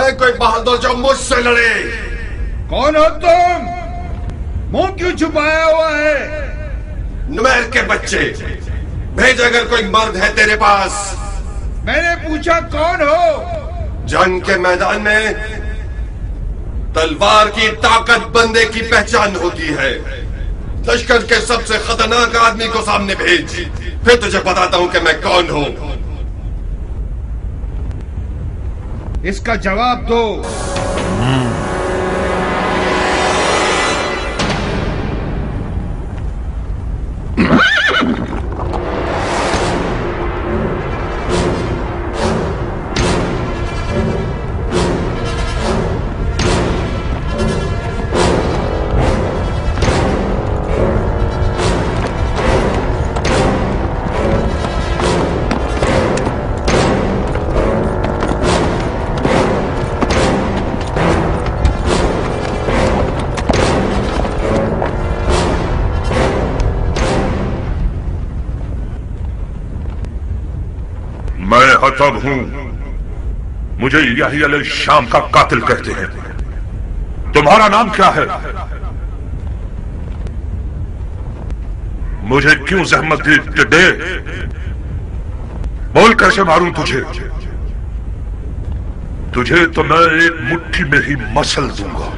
मैं कोई बहादुर जो मुझसे लड़े। कौन हो तुम? मुंह क्यों छुपाया हुआ है? नुमैर के बच्चे, भेज अगर कोई मर्द है तेरे पास। मैंने पूछा कौन हो? जंग के मैदान में तलवार की ताकत बंदे की पहचान होती है। लश्कर के सबसे खतरनाक आदमी को सामने भेज, फिर तुझे बताता हूं कि मैं कौन हूं। इसका जवाब दो। तब हूं, मुझे यही अल-शाम का कातिल कहते हैं। तुम्हारा नाम क्या है? मुझे क्यों जहमत दी टिड्डे? बोल कैसे मारूं तुझे? तुझे तो मैं एक मुट्ठी में ही मसल दूंगा।